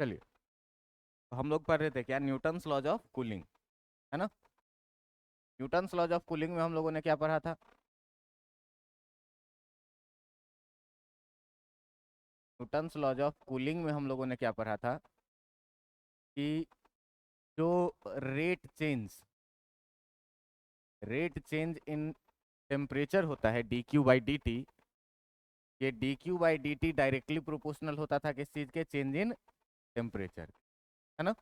चलिए, तो हम लोग पढ़ रहे थे क्या, न्यूटन्स लॉज ऑफ कूलिंग, है ना। न्यूटन्स लॉज ऑफ कूलिंग में हम लोगों ने क्या पढ़ा था? न्यूटन्स लॉज ऑफ कूलिंग में हम लोगों ने क्या पढ़ा था कि जो rate change rate change in temperature होता है D Q by D T, ये D Q by D T directly proportional होता था किस चीज़ के? चेंज इन टेम्परेचर, है ना।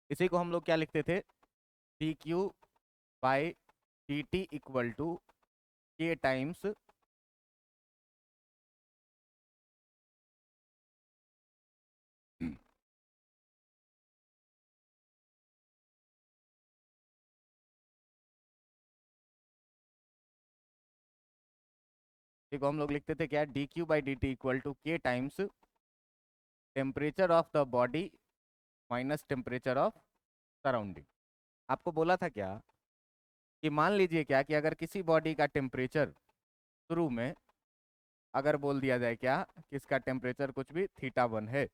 इसी को हम लोग क्या लिखते थे? D Q by D T equal to K times देखो हम लोग लिखते थे क्या, D Q by D T equal to K times temperature of the body minus temperature of surrounding. आपको बोला था क्या कि मान लीजिए क्या कि अगर किसी बॉडी का टेम्परेचर शुरू में अगर बोल दिया जाए क्या कि इसका टेम्परेचर कुछ भी थीटा 1 है,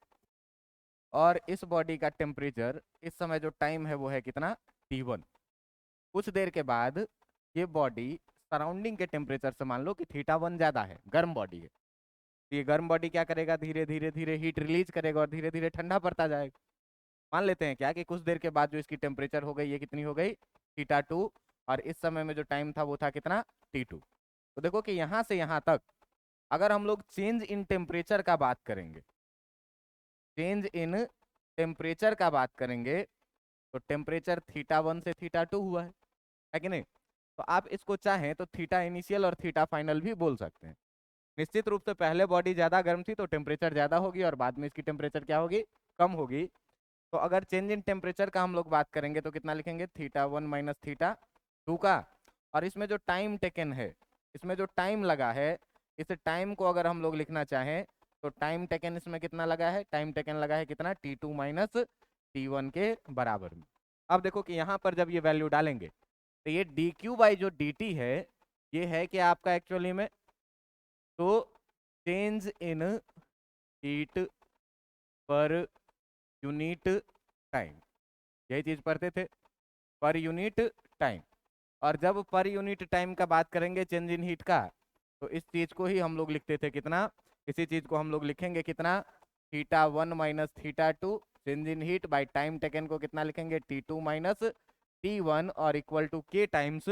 और इस बॉडी का टेम्परेचर इस समय जो टाइम है वो है कितना? T1। कुछ देर के बाद ये बॉडी सराउंडिंग के टेम्परेचर से मान लो कि थीटा 1 ज़्यादा है, गर्म बॉडी है, तो ये गर्म बॉडी क्या करेगा? धीरे धीरे धीरे हीट रिलीज करेगा और धीरे धीरे ठंडा पड़ता जाएगा। मान लेते हैं क्या कि कुछ देर के बाद जो इसकी टेम्परेचर हो गई, ये कितनी हो गई? थीटा 2, और इस समय में जो टाइम था वो था कितना? T2। तो देखो कि यहाँ से यहाँ तक अगर हम लोग चेंज इन टेम्परेचर का बात करेंगे, चेंज इन टेम्परेचर का बात करेंगे, तो टेम्परेचर थीटा 1 से थीटा 2 हुआ है कि नहीं? तो आप इसको चाहें तो थीटा इनिशियल और थीटा फाइनल भी बोल सकते हैं। निश्चित रूप से पहले बॉडी ज़्यादा गर्म थी तो टेम्परेचर ज़्यादा होगी, और बाद में इसकी टेम्परेचर क्या होगी? कम होगी। तो अगर चेंज इन टेम्परेचर का हम लोग बात करेंगे तो कितना लिखेंगे? थीटा 1 माइनस थीटा 2 का, और इसमें जो टाइम टेकन है, इसमें जो टाइम लगा है, इस टाइम को अगर हम लोग लिखना चाहें तो टाइम टेकन इसमें कितना लगा है? टाइम टेकन लगा है कितना? T2 माइनस T1 के बराबर में। अब देखो कि यहाँ पर जब ये वैल्यू डालेंगे तो ये डी क्यू बाई जो डी टी है, ये है कि आपका एक्चुअली में, तो change in heat per unit time, यही चीज पढ़ते थे, पर यूनिट टाइम। और जब पर यूनिट टाइम का बात करेंगे चेंज इन हीट का, तो इस चीज को ही हम लोग लिखते थे कितना? इसी चीज को हम लोग लिखेंगे कितना? Theta 1 minus theta 2 change in heat by time taken को कितना लिखेंगे? T2 माइनस T1 और इक्वल टू के टाइम्स।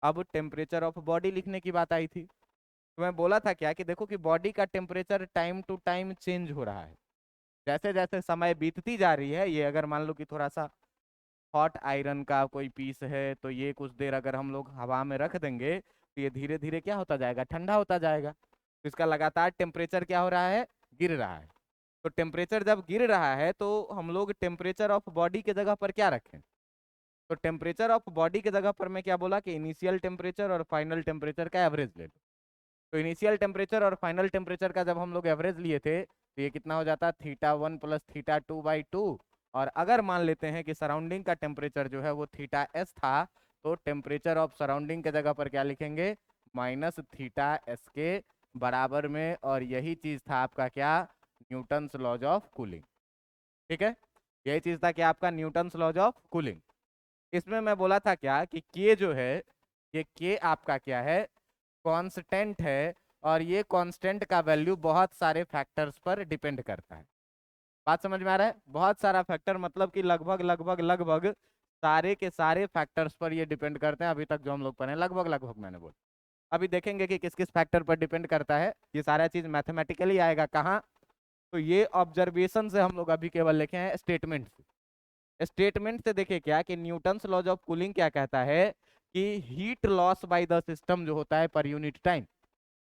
अब टेम्परेचर ऑफ बॉडी लिखने की बात आई थी, तो मैं बोला था क्या कि देखो कि बॉडी का temperature time to time change हो रहा है। जैसे जैसे समय बीतती जा रही है, ये अगर मान लो कि थोड़ा सा हॉट आयरन का कोई पीस है, तो ये कुछ देर अगर हम लोग हवा में रख देंगे तो ये धीरे धीरे क्या होता जाएगा? ठंडा होता जाएगा। तो इसका लगातार टेम्परेचर क्या हो रहा है? गिर रहा है। तो टेम्परेचर जब गिर रहा है तो हम लोग टेम्परेचर ऑफ बॉडी के जगह पर क्या रखें? तो टेम्परेचर ऑफ बॉडी के जगह पर मैं क्या बोला कि इनिशियल टेम्परेचर और फाइनल टेम्परेचर का एवरेज ले लो। तो इनिशियल टेम्परेचर और फाइनल टेम्परेचर का जब हम लोग एवरेज लिए थे तो ये कितना हो जाता? Theta 1 plus theta 2 by 2। और अगर मान लेते हैं कि सराउंडिंग का टेम्परेचर जो है वो थीटा S था, तो टेम्परेचर ऑफ सराउंडिंग के जगह पर क्या लिखेंगे? माइनस थीटा S के बराबर में। और यही चीज था आपका क्या? Newton's laws of cooling. ठीक है, यही चीज था कि आपका न्यूटन्स लॉज ऑफ कूलिंग। इसमें मैं बोला था क्या कि के जो है, ये के आपका क्या है? कांस्टेंट है, और ये कांस्टेंट का वैल्यू बहुत सारे फैक्टर्स पर डिपेंड करता है। बात समझ में आ रहा है? बहुत सारा फैक्टर मतलब कि लगभग लगभग लगभग सारे के सारे फैक्टर्स पर ये डिपेंड करते हैं। अभी तक जो हम लोग पढ़े हैं, लगभग लगभग मैंने बोला। अभी देखेंगे कि किस किस फैक्टर पर डिपेंड करता है। ये सारा चीज मैथमेटिकली आएगा कहाँ? तो ये ऑब्जर्वेशन से हम लोग अभी केवल लिखे हैं स्टेटमेंट से। स्टेटमेंट से देखिए क्या कि न्यूटन्स लॉज ऑफ कूलिंग क्या कहता है कि heat loss by the system जो होता है पर यूनिट टाइम,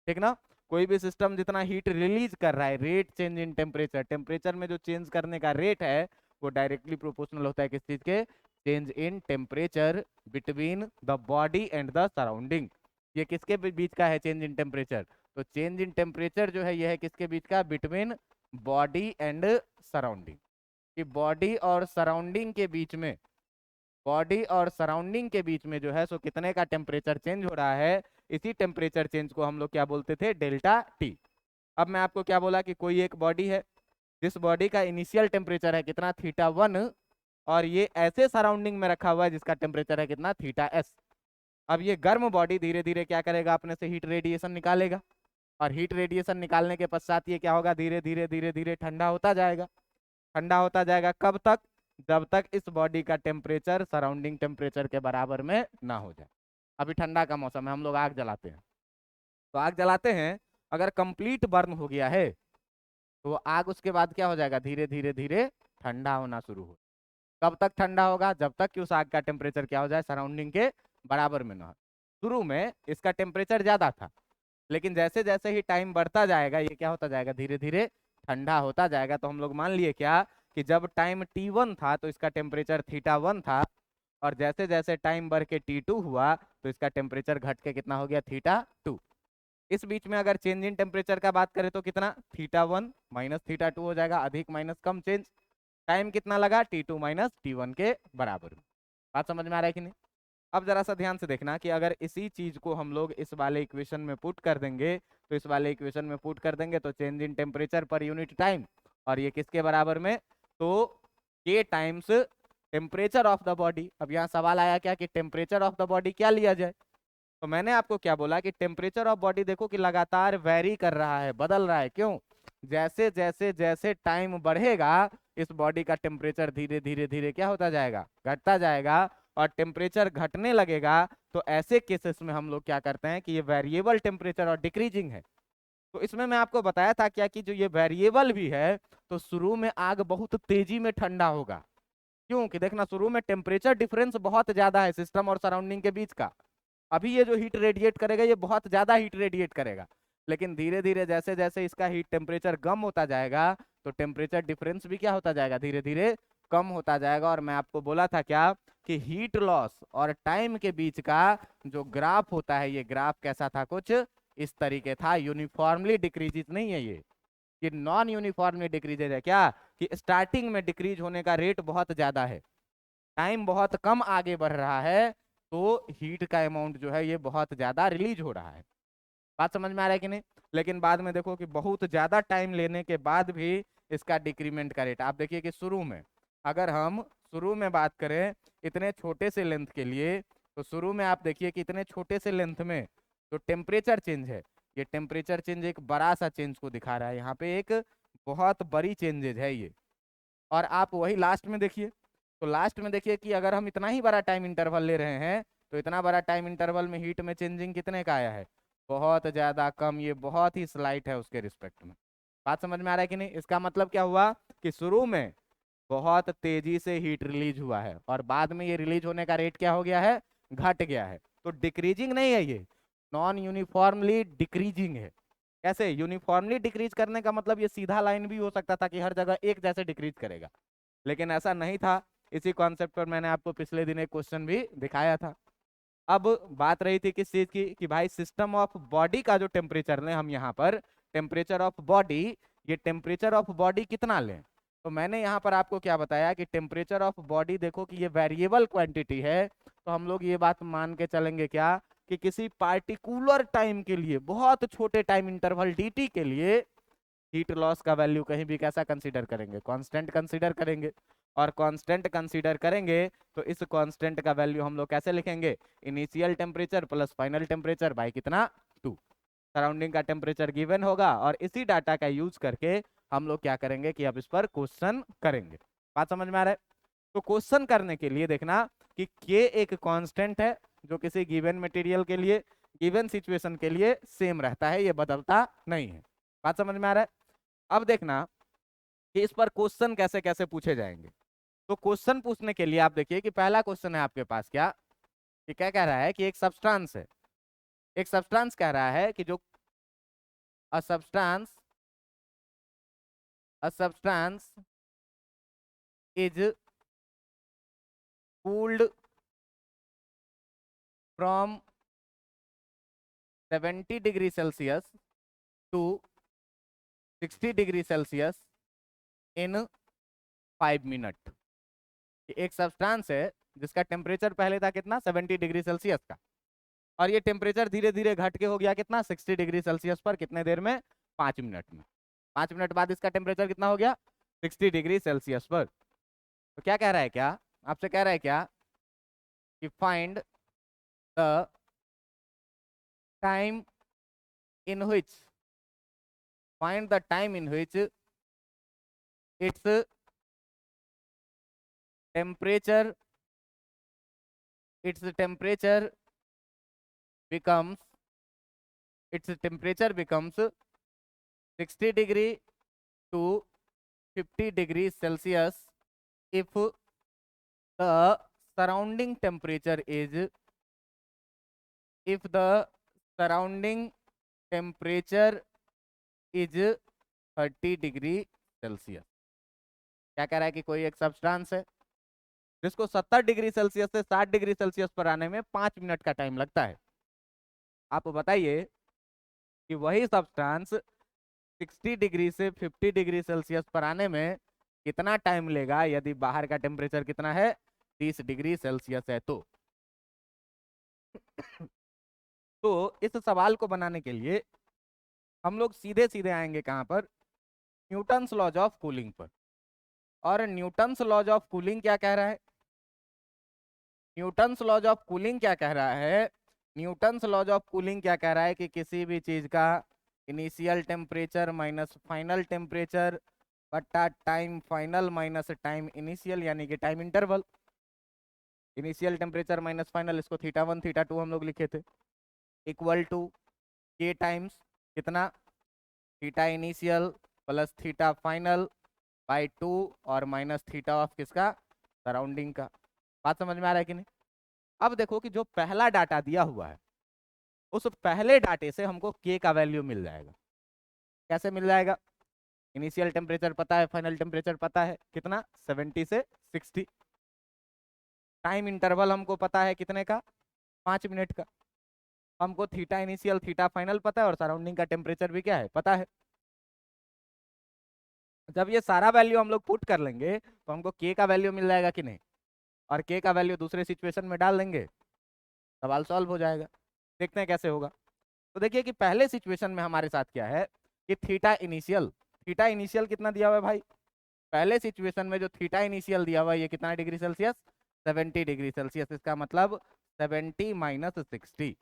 ठीक ना। कोई भी सिस्टम जितना हीट रिलीज कर रहा है, rate change in temperature, temperature में जो चेंज करने का रेट है वो डायरेक्टली प्रोपोर्शनल होता है किस चीज के? Change in temperature between the body and the surrounding. ये किसके बीच का है चेंज इन टेम्परेचर? तो चेंज इन टेम्परेचर जो है ये है किसके बीच का? Between body and surrounding. कि बॉडी और सराउंडिंग के बीच में, बॉडी और सराउंडिंग के बीच में जो है सो कितने का टेम्परेचर चेंज हो रहा है, इसी टेम्परेचर चेंज को हम लोग क्या बोलते थे? Delta T. अब मैं आपको क्या बोला कि कोई एक बॉडी है, जिस बॉडी का इनिशियल टेम्परेचर है कितना θ1 और ये ऐसे सराउंडिंग में रखा हुआ है जिसका टेम्परेचर है कितना θs। अब ये गर्म बॉडी धीरे धीरे क्या करेगा, अपने से हीट रेडिएशन निकालेगा और हीट रेडिएशन निकालने के पश्चात ये क्या होगा, धीरे धीरे धीरे धीरे ठंडा होता जाएगा। ठंडा होता जाएगा कब तक, जब तक इस बॉडी का टेम्परेचर सराउंडिंग टेम्परेचर के बराबर में ना हो जाए। अभी ठंडा का मौसम है, हम लोग आग जलाते हैं, तो आग जलाते हैं, अगर कंप्लीट बर्न हो गया है तो आग उसके बाद क्या हो जाएगा, धीरे धीरे धीरे ठंडा होना शुरू हो। कब तक ठंडा होगा, जब तक कि उस आग का टेम्परेचर क्या हो जाए, सराउंडिंग के बराबर में ना हो। शुरू में इसका टेम्परेचर ज्यादा था, लेकिन जैसे जैसे ही टाइम बढ़ता जाएगा ये क्या होता जाएगा, धीरे धीरे ठंडा होता जाएगा। तो हम लोग मान लिए क्या कि जब टाइम T1 था तो इसका टेम्परेचर θ1 था, और जैसे जैसे टाइम बढ़ के T2 हुआ तो इसका टेम्परेचर घट के कितना हो गया, θ2। इस बीच में अगर चेंज इन टेम्परेचर का बात करें तो कितना, θ1 माइनस θ2 हो जाएगा, अधिक माइनस कम चेंज। टाइम कितना लगा, T2 माइनस T1 के बराबर। बात समझ में आ रहा है कि नहीं। अब जरा सा ध्यान से देखना कि अगर इसी चीज को हम लोग इस वाले इक्वेशन में पुट कर देंगे, तो इस वाले इक्वेशन में पुट कर देंगे तो change in temperature per unit time, और ये किसके बराबर में, तो K times temperature of the body. अब यहाँ सवाल आया क्या कि टेम्परेचर ऑफ द बॉडी क्या लिया जाए, तो मैंने आपको क्या बोला कि टेम्परेचर ऑफ बॉडी देखो कि लगातार वेरी कर रहा है, बदल रहा है। क्यों, जैसे जैसे जैसे टाइम बढ़ेगा इस बॉडी का टेम्परेचर धीरे धीरे धीरे क्या होता जाएगा, घटता जाएगा। और टेम्परेचर घटने लगेगा तो ऐसे केसेस में हम लोग क्या करते हैं कि ये वेरिएबल टेम्परेचर और डिक्रीजिंग है। तो इसमें मैं आपको बताया था क्या कि जो ये वेरिएबल भी है तो शुरू में आग बहुत तेजी में ठंडा होगा। क्योंकि देखना शुरू में टेम्परेचर डिफरेंस बहुत ज्यादा है सिस्टम और सराउंडिंग के बीच का। अभी ये जो हीट रेडिएट करेगा ये बहुत ज्यादा हीट रेडिएट करेगा, लेकिन धीरे धीरे जैसे जैसे इसका हीट टेम्परेचर कम होता जाएगा तो टेम्परेचर डिफरेंस भी क्या होता जाएगा, धीरे धीरे कम होता जाएगा। और मैं आपको बोला था क्या कि हीट लॉस और टाइम के बीच का जो ग्राफ होता है, ये ग्राफ कैसा था, कुछ इस तरीके था, यूनिफॉर्मली डिक्रीजेज नहीं है ये नॉन यूनिफॉर्मली डिक्रीजेज है। क्या कि स्टार्टिंग में डिक्रीज होने का रेट बहुत ज्यादा है, टाइम बहुत कम आगे बढ़ रहा है तो हीट का अमाउंट जो है ये बहुत ज्यादा रिलीज हो रहा है। बात समझ में आ रहा है कि नहीं। लेकिन बाद में देखो कि बहुत ज्यादा टाइम लेने के बाद भी इसका डिक्रीमेंट का रेट, आप देखिए कि शुरू में, अगर हम शुरू में बात करें इतने छोटे से लेंथ के लिए, तो शुरू में आप देखिए कि इतने छोटे से लेंथ में जो टेम्परेचर चेंज है, ये टेम्परेचर चेंज एक बड़ा सा चेंज को दिखा रहा है, यहाँ पे एक बहुत बड़ी चेंजेज है ये। और आप वही लास्ट में देखिए, तो लास्ट में देखिए कि अगर हम इतना ही बड़ा टाइम इंटरवल ले रहे हैं तो इतना बड़ा टाइम इंटरवल में हीट में चेंजिंग कितने का आया है, बहुत ज्यादा कम, ये बहुत ही स्लाइट है उसके रिस्पेक्ट में। बात समझ में आ रहा है कि नहीं। इसका मतलब क्या हुआ कि शुरू में बहुत तेजी से हीट रिलीज हुआ है और बाद में ये रिलीज होने का रेट क्या हो गया है, घट गया है। तो डिक्रीजिंग नहीं है ये, नॉन यूनिफॉर्मली डिक्रीजिंग है। कैसे, यूनिफॉर्मली डिक्रीज करने का मतलब ये सीधा लाइन भी हो सकता था कि हर जगह एक जैसे डिक्रीज करेगा, लेकिन ऐसा नहीं था। इसी कॉन्सेप्ट पर मैंने आपको पिछले दिन एक क्वेश्चन भी दिखाया था। अब बात रही थी किस चीज की कि भाई सिस्टम ऑफ बॉडी का जो टेम्परेचर लें हम यहाँ पर, टेम्परेचर ऑफ बॉडी, ये टेम्परेचर ऑफ बॉडी कितना लें। तो मैंने यहाँ पर आपको क्या बताया कि टेम्परेचर ऑफ बॉडी देखो कि ये वेरिएबल क्वांटिटी है, तो हम लोग ये बात मान के चलेंगे क्या कि किसी पार्टिकुलर टाइम के लिए, बहुत छोटे टाइम इंटरवल dt के लिए हीट लॉस का वैल्यू कहीं भी कैसा कंसीडर करेंगे, कांस्टेंट कंसीडर करेंगे। और कांस्टेंट कंसीडर करेंगे तो इस कांस्टेंट का वैल्यू हम लोग कैसे लिखेंगे, initial temperature plus final temperature by कितना, 2। सराउंडिंग का टेम्परेचर गिवन होगा और इसी डाटा का यूज करके हम लोग क्या करेंगे कि अब इस पर क्वेश्चन करेंगे। बात समझ में आ रहा है। तो क्वेश्चन करने के लिए देखना कि के एक कांस्टेंट है जो किसी गिवन मटेरियल के लिए, गिवन सिचुएशन के लिए सेम रहता है, ये बदलता नहीं है। बात समझ में आ रहा है। अब देखना कि इस पर क्वेश्चन कैसे कैसे पूछे जाएंगे। तो क्वेश्चन पूछने के लिए आप देखिए कि पहला क्वेश्चन है आपके पास क्या कि क्या कह रहा है कि एक सब्सटेंस है, एक सब्सटेंस कह रहा है कि जो a substance is cooled from 70 degree Celsius to 60 degree Celsius in 5 minute. एक सब्सटेंस है जिसका टेम्परेचर पहले था कितना, 70 डिग्री सेल्सियस का, और ये टेम्परेचर धीरे धीरे घट के हो गया कितना, 60 डिग्री सेल्सियस पर कितने देर में, 5 मिनट में। 5 मिनट बाद इसका टेम्परेचर कितना हो गया, 60 डिग्री सेल्सियस पर। तो क्या कह रहा है, क्या आपसे कह रहा है क्या कि find the time in which find the time in which its temperature its temperature becomes its temperature becomes 60 degree to 50 degrees Celsius if the surrounding temperature is if the surrounding temperature is 30 degree Celsius. क्या कह रहा है कि कोई एक substance है जिसको 70 degree Celsius से 60 डिग्री सेल्सियस पर आने में 5 मिनट का टाइम लगता है। आप बताइए कि वही सब्सटेंस 60 डिग्री से 50 डिग्री सेल्सियस पर आने में कितना टाइम लेगा यदि बाहर का टेम्परेचर कितना है, 30 डिग्री सेल्सियस है। तो इस सवाल को बनाने के लिए हम लोग सीधे सीधे आएंगे कहां पर, न्यूटन्स लॉज ऑफ कूलिंग पर। और न्यूटन्स लॉज ऑफ कूलिंग क्या कह रहा है, न्यूटन्स लॉज ऑफ कूलिंग क्या कह रहा है, न्यूटन्स लॉज ऑफ कूलिंग क्या कह रहा है कि किसी भी चीज का initial temperature minus final temperature बटा time final minus time initial, यानी कि time interval. Initial temperature minus final, इसको θ1 θ2 हम लोग लिखे थे, इक्वल टू के टाइम्स कितना, theta initial plus theta final by 2 और माइनस थीटा ऑफ किसका, सराउंडिंग का। बात समझ में आ रहा है कि नहीं। अब देखो कि जो पहला डाटा दिया हुआ है उस पहले डाटे से हमको के का वैल्यू मिल जाएगा। कैसे मिल जाएगा, इनिशियल टेम्परेचर पता है, फाइनल टेम्परेचर पता है कितना, 70 से 60। टाइम इंटरवल हमको पता है कितने का, 5 मिनट का। हमको थीटा इनिशियल थीटा फाइनल पता है और सराउंडिंग का टेम्परेचर भी क्या है, पता है। जब ये सारा वैल्यू हम लोग पुट कर लेंगे तो हमको के का वैल्यू मिल जाएगा कि नहीं, और के का वैल्यू दूसरे सिचुएशन में डाल देंगे, सवाल सॉल्व हो जाएगा। देखते हैं कैसे होगा। तो देखिए कि पहले सिचुएशन में हमारे साथ क्या है कि थीटा इनिशियल कितना दिया हुआ है भाई, पहले सिचुएशन में जो थीटा इनिशियल दिया हुआ है ये कितना डिग्री सेल्सियस, 70 डिग्री सेल्सियस। इसका मतलब 70 माइनस 60,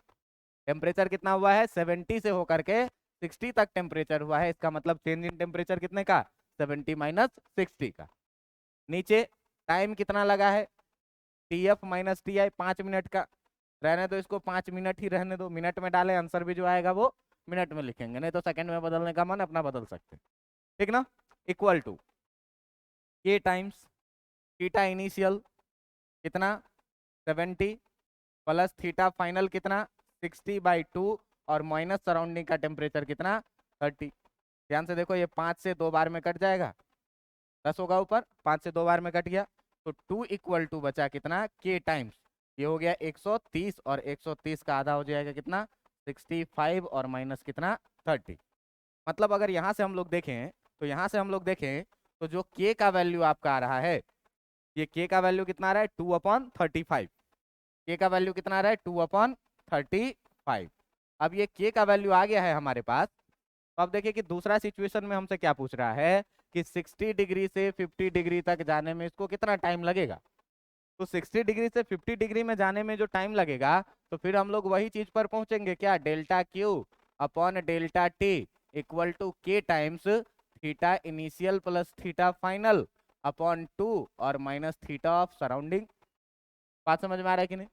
टेम्परेचर कितना हुआ है, 70 से होकर के 60 तक टेम्परेचर हुआ है। इसका मतलब चेंज इन टेम्परेचर कितने का, 70 माइनस 60 का। नीचे टाइम कितना लगा है, TF माइनस TI, 5 मिनट का। रहने दो इसको 5 मिनट ही रहने दो, मिनट में डालें, आंसर भी जो आएगा वो मिनट में लिखेंगे, नहीं तो सेकंड में बदलने का मन अपना बदल सकते, ठीक ना। Equal to K times theta initial कितना 70 प्लस थीटा फाइनल कितना 60 बाई 2 और माइनस सराउंडिंग का टेम्परेचर कितना 30। ध्यान से देखो ये 5 से 2 बार में कट जाएगा, 10 होगा ऊपर, 5 से 2 बार में कट गया तो 2 इक्वल टू बचा कितना के टाइम्स, ये हो गया 130 और 130 का आधा हो जाएगा कितना 65 और माइनस कितना 30। मतलब अगर यहाँ से हम लोग देखें तो यहाँ से हम लोग देखें तो जो के का वैल्यू आपका आ रहा है, ये के का वैल्यू कितना आ रहा है 2/35। के का वैल्यू कितना आ रहा है 2/35। अब ये के का वैल्यू आ गया है हमारे पास। तो अब देखिए कि दूसरा सिचुएशन में हमसे क्या पूछ रहा है कि 60 डिग्री से 50 डिग्री तक जाने में इसको कितना टाइम लगेगा। तो 60 डिग्री से 50 डिग्री में जाने में जो टाइम लगेगा तो फिर हम लोग वही चीज पर पहुंचेंगे, क्या, delta Q upon delta T equal to K times theta initial plus theta final upon 2 और माइनस थीटा ऑफ सराउंडिंग। बात समझ में आ रहा है कि नहीं।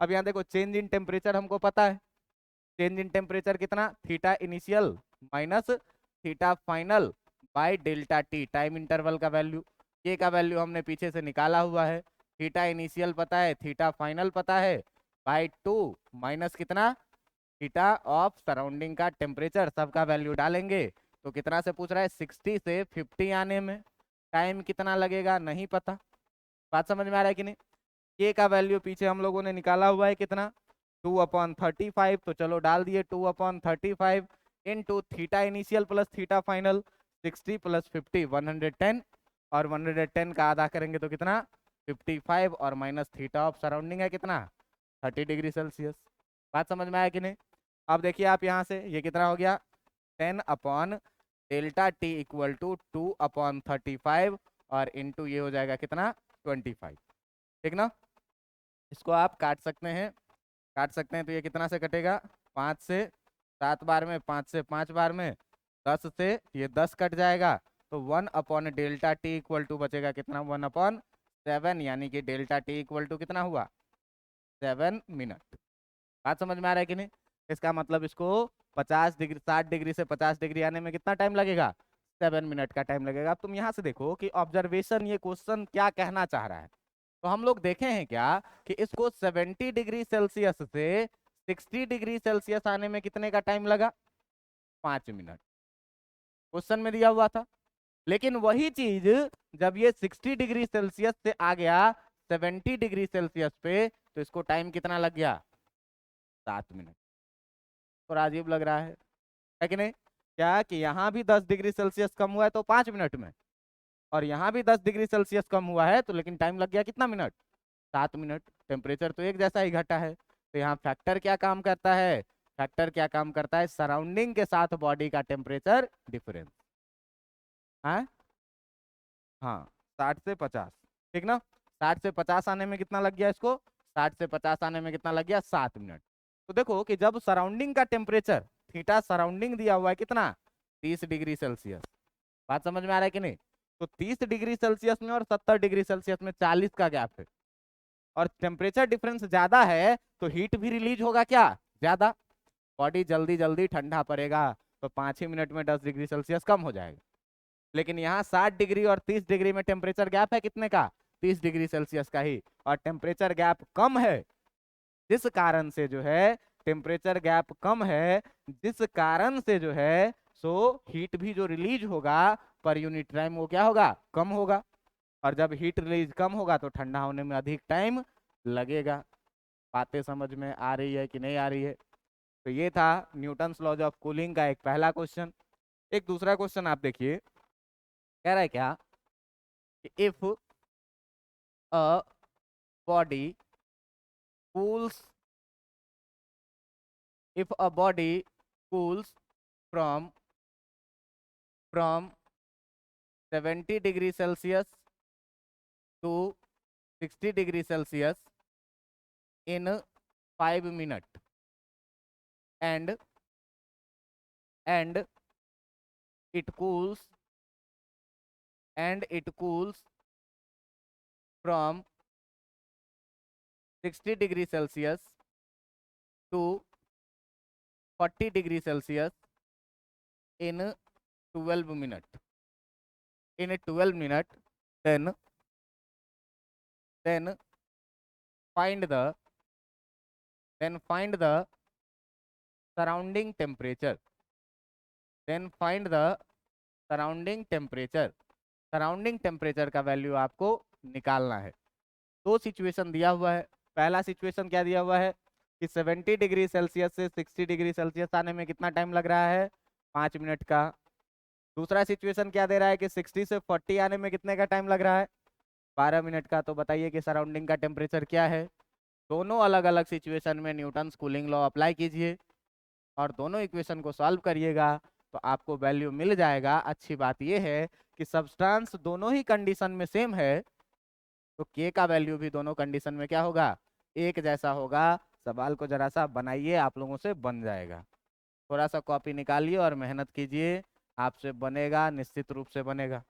अब यहाँ देखो चेंज इन टेम्परेचर हमको पता है, चेंज इन टेम्परेचर कितना, theta initial minus theta final by delta T, time interval का वैल्यू। के का वैल्यू हमने पीछे से निकाला हुआ है, थीटा इनिशियल पता है, थीटा फाइनल पता है, बाय 2 माइनस कितना थीटा ऑफ सराउंडिंग का टेम्परेचर, सबका वैल्यू डालेंगे तो कितना से पूछ रहा है 60 से 50 आने में टाइम कितना लगेगा नहीं पता। बात समझ में आ रहा है कि नहीं। के का वैल्यू पीछे हम लोगों ने निकाला हुआ है कितना 2/35, तो चलो डाल दिए 2/35 into theta initial plus theta final 60 plus 50 110 और 110 का आधा करेंगे तो कितना 55 और माइनस थीटा ऑफ सराउंडिंग है कितना 30 डिग्री सेल्सियस। बात समझ में आया कि नहीं। अब देखिए आप यहाँ से ये कितना हो गया 10/, डेल्टा टी इक्वल टू 2/35 और इंटू ये हो जाएगा कितना 25। ठीक ना। इसको आप काट सकते हैं, तो ये कितना से कटेगा 5 से 7 बार में, 5 से 5 बार में, 10 से ये 10 कट जाएगा, तो 1/डेल्टा टी इक्वल टू बचेगा कितना 1/7, यानी कि डेल्टा टी इक्वल टू कितना हुआ 7 मिनट। बात समझ में आ रहा है कि नहीं। इसका मतलब इसको 50 डिग्री 60 डिग्री से 50 डिग्री आने में कितना टाइम लगेगा 7 मिनट का टाइम लगेगा। अब तुम यहाँ से देखो कि ऑब्जर्वेशन ये क्वेश्चन क्या कहना चाह रहा है। तो हम लोग देखे हैं क्या कि इसको 70 डिग्री सेल्सियस से 60 डिग्री सेल्सियस आने में कितने का टाइम लगा 5 मिनट, क्वेश्चन में दिया हुआ था। लेकिन वही चीज जब ये 60 डिग्री सेल्सियस से आ गया 70 डिग्री सेल्सियस पे, तो इसको टाइम कितना लग गया 7 मिनट। तो अजीब लग रहा है कि नहीं। क्या कि यहाँ भी 10 डिग्री सेल्सियस कम हुआ है तो 5 मिनट में, और यहाँ भी 10 डिग्री सेल्सियस कम हुआ है तो लेकिन टाइम लग गया कितना मिनट 7 मिनट। टेम्परेचर तो एक जैसा ही घटा है। तो यहाँ फैक्टर क्या काम करता है, सराउंडिंग के साथ बॉडी का टेम्परेचर डिफरेंस। हाँ हाँ 60 से 50। ठीक ना। 60 से 50 आने में कितना लग गया इसको, 60 से 50 आने में कितना लग गया 7 मिनट। तो देखो कि जब सराउंडिंग का टेम्परेचर थीटा सराउंडिंग दिया हुआ है कितना 30 डिग्री सेल्सियस। बात समझ में आ रहा है कि नहीं। तो 30 डिग्री सेल्सियस में और 70 डिग्री सेल्सियस में 40 का गैप है, और टेम्परेचर डिफरेंस ज्यादा है तो हीट भी रिलीज होगा क्या ज्यादा, बॉडी जल्दी जल्दी ठंडा पड़ेगा, तो 5 ही मिनट में 10 डिग्री सेल्सियस कम हो जाएगा। लेकिन यहाँ 60 डिग्री और 30 डिग्री में टेम्परेचर गैप है कितने का 30 डिग्री सेल्सियस का ही, और टेम्परेचर गैप कम है, जिस कारण से जो है टेम्परेचर गैप कम है, जिस कारण से जो है सो हीट भी जो रिलीज होगा पर यूनिट टाइम वो क्या होगा कम होगा, और जब हीट रिलीज कम होगा तो ठंडा होने में अधिक टाइम लगेगा। बातें समझ में आ रही है कि नहीं आ रही है। तो ये था न्यूटन्स लॉज ऑफ कूलिंग का एक पहला क्वेश्चन। एक दूसरा क्वेश्चन आप देखिए, कह रहा है क्या कि if a body cools if a body cools from from 70 degree Celsius to 60 degree Celsius in 5 minutes, and and it cools it cools from 60 degree Celsius to 40 degree Celsius in 12 minutes. In a 12 minute, then find the surrounding temperature. Then find the surrounding temperature का value आपको निकालना है। दो situation दिया हुआ है। पहला situation क्या दिया हुआ है कि 70 डिग्री सेल्सियस से 60 डिग्री सेल्सियस आने में कितना टाइम लग रहा है 5 मिनट का। दूसरा सिचुएशन क्या दे रहा है कि 60 से 40 आने में कितने का टाइम लग रहा है 12 मिनट का। तो बताइए कि सराउंडिंग का टेम्परेचर क्या है। दोनों अलग अलग सिचुएशन में न्यूटन्स कूलिंग लॉ अप्लाई कीजिए और दोनों इक्वेशन को सॉल्व करिएगा तो आपको वैल्यू मिल जाएगा। अच्छी बात यह है कि सब्सटेंस दोनों ही कंडीशन में सेम है, तो के का वैल्यू भी दोनों कंडीशन में क्या होगा एक जैसा होगा। सवाल को जरा सा बनाइए, आप लोगों से बन जाएगा। थोड़ा सा कॉपी निकालिए और मेहनत कीजिए, आपसे बनेगा, निश्चित रूप से बनेगा।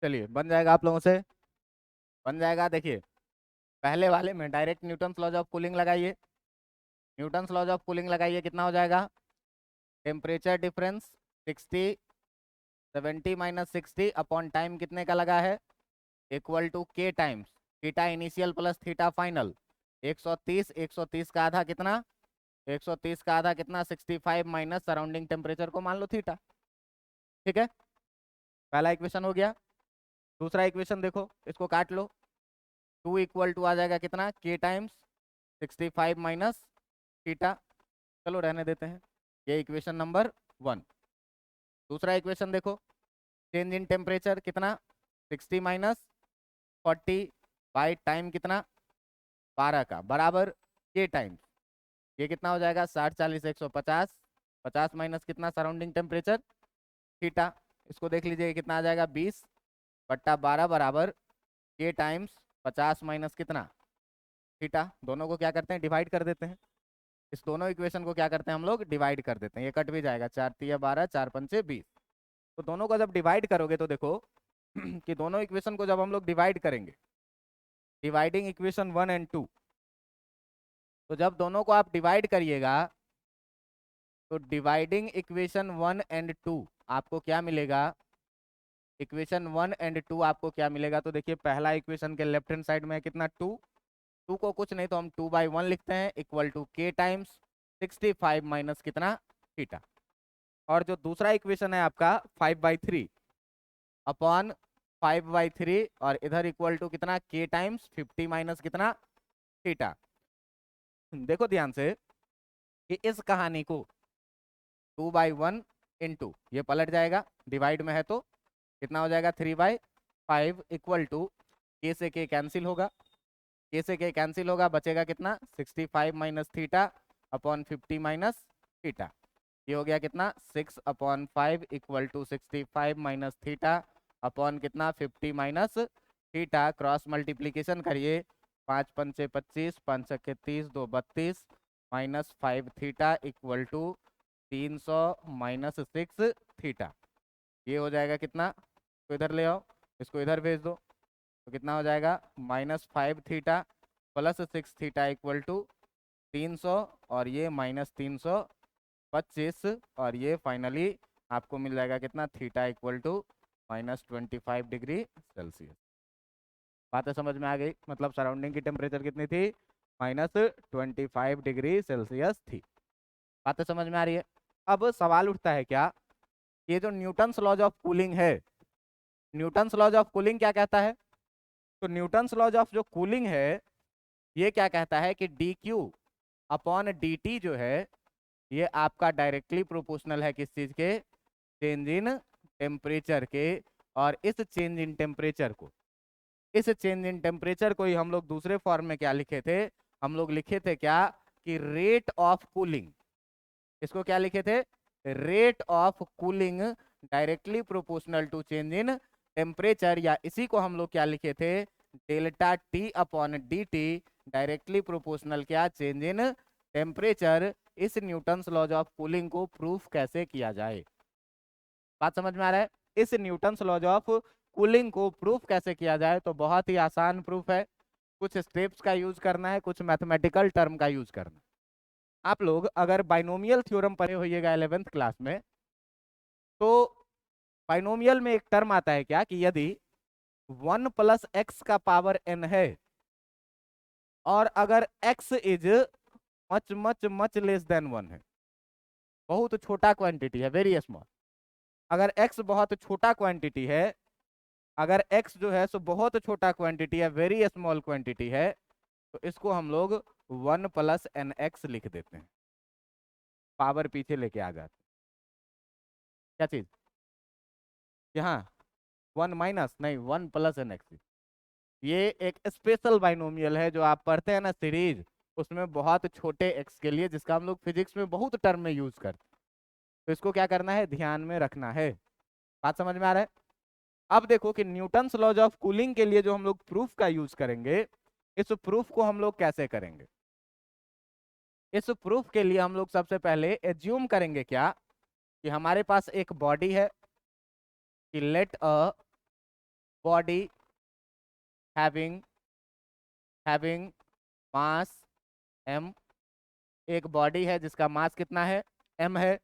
चलिए बन जाएगा आप लोगों से, बन जाएगा। देखिए पहले वाले में direct Newton's laws of cooling लगाइए, न्यूटन्स लॉज ऑफ कूलिंग लगाइए, कितना हो जाएगा? Temperature difference 60, 70 minus 60 upon time कितने का लगा है, equal to K times theta initial plus theta final. 130, 130 का आधा कितना, 130 का आधा कितना, 65 माइनस सराउंडिंग टेम्परेचर को मान लो थीटा। ठीक है, पहला इक्वेशन हो गया। दूसरा इक्वेशन देखो, इसको काट लो। 2 इक्वल टू आ जाएगा कितना, के टाइम्स 65 माइनस थीटा। चलो रहने देते हैं, ये इक्वेशन नंबर 1। दूसरा इक्वेशन देखो, चेंज इन टेम्परेचर कितना, 60 माइनस 40 बाई टाइम कितना, 12 का बराबर के टाइम्स, ये कितना हो जाएगा, 60 40 150, 50 माइनस कितना सराउंडिंग टेम्परेचर थीटा। इसको देख लीजिए कितना आ जाएगा, 20 बट्टा 12 बराबर के टाइम्स 50 माइनस कितना थीटा। दोनों को क्या करते हैं, डिवाइड कर देते हैं। इस दोनों इक्वेशन को क्या करते हैं हम लोग, डिवाइड कर देते हैं। ये कट भी जाएगा, 4 तिया 12, 4 पंचे 20। तो दोनों को जब डिवाइड करोगे तो देखो कि दोनों इक्वेशन को जब हम लोग डिवाइड करेंगे, डिवाइडिंग इक्वेशन 1 एंड 2, तो जब दोनों को आप डिवाइड करिएगा तो डिवाइडिंग इक्वेशन 1 एंड 2 आपको क्या मिलेगा, इक्वेशन 1 एंड 2 आपको क्या मिलेगा। तो देखिए पहला इक्वेशन के लेफ्ट हैंड साइड में है कितना, 2, 2 को कुछ नहीं तो हम 2/1 लिखते हैं, equal to K times 65 minus कितना थीटा। और जो दूसरा इक्वेशन है आपका 5/3 अपॉन 5/3, और इधर इक्वल टू कितना, के टाइम्स 50 माइनस कितना थीटा। देखो ध्यान से कि इस कहानी को 2/1 इंटू ये पलट जाएगा, डिवाइड में है तो कितना हो जाएगा, 3/5 इक्वल टू के से के कैंसिल होगा, के से के कैंसिल होगा, बचेगा कितना, 65 minus theta upon 50 minus theta. ये हो गया कितना, 6/5 equal to 65 minus theta upon कितना, 50 माइनस थीटा। क्रॉस मल्टीप्लीकेशन करिए, 5 पंचे 25, 5 छक्के 30, 2 32 minus 5 theta equal to 300 minus 6 theta. ये हो जाएगा कितना, तो इधर ले आओ, इसको इधर भेज दो, तो कितना हो जाएगा, -5 theta plus 6 theta equal to 300, और ये -325, और ये फाइनली आपको मिल जाएगा कितना, theta equal to -25 degree Celsius. बातें समझ में आ गई, मतलब सराउंडिंग की टेम्परेचर कितनी थी, -25 डिग्री सेल्सियस थी। बातें समझ में आ रही है। अब सवाल उठता है क्या, ये जो न्यूटन्स लॉज ऑफ कूलिंग है, न्यूटन्स लॉज ऑफ कूलिंग क्या कहता है, तो न्यूटन्स लॉज ऑफ जो कूलिंग है ये क्या कहता है कि D Q upon D T जो है ये आपका डायरेक्टली प्रोपोर्शनल है किस चीज के, चेंज इन टेम्परेचर के। और इस चेंज इन टेम्परेचर को, इस चेंज इन टेम्परेचर को ही हम लोग दूसरे फॉर्म में क्या लिखे थे, हम लोग लिखे थे क्या कि रेट ऑफ कूलिंग। इसको क्या लिखे थे, rate of cooling directly proportional to change in temperature, या इसी को हम लोग क्या लिखे थे, delta T upon D T directly proportional क्या, चेंज इन टेम्परेचर। इस न्यूटन्स लॉज ऑफ कूलिंग को प्रूफ कैसे किया जाए, बात समझ में आ रहा है। इस न्यूटन्स लॉज ऑफ कूलिंग को प्रूफ कैसे किया जाए, तो बहुत ही आसान प्रूफ है, कुछ स्टेप्स का यूज करना है, कुछ मैथमेटिकल टर्म का यूज करना है। आप लोग अगर बाइनोमियल थ्योरम पढ़े होइएगा 11th क्लास में, तो बाइनोमियल में एक टर्म आता है क्या कि यदि 1 प्लस एक्स का पावर n है और अगर x is much much much less than 1 है, बहुत छोटा क्वांटिटी है, वेरी स्मॉल, अगर x बहुत छोटा क्वांटिटी है, अगर x जो है सो बहुत छोटा क्वांटिटी है, वेरी स्मॉल क्वांटिटी है, तो इसको हम लोग 1 प्लस एन एक्स लिख देते हैं, पावर पीछे लेके आ जाते हैं। क्या चीज, यहाँ 1 माइनस नहीं, 1 प्लस एन एक्स। ये एक स्पेशल बाइनोमियल है जो आप पढ़ते हैं ना सीरीज, उसमें बहुत छोटे एक्स के लिए, जिसका हम लोग फिजिक्स में बहुत टर्म में यूज करते हैं। तो इसको क्या करना है, ध्यान में रखना है। बात समझ में आ रहा है। अब देखो कि न्यूटन्स लॉज ऑफ कूलिंग के लिए जो हम लोग प्रूफ का यूज करेंगे, इस प्रूफ को हम लोग कैसे करेंगे। इस प्रूफ के लिए हम लोग सबसे पहले एज्यूम करेंगे क्या कि हमारे पास एक बॉडी है, कि let a body having having mass m, एक बॉडी है जिसका मास कितना है m है।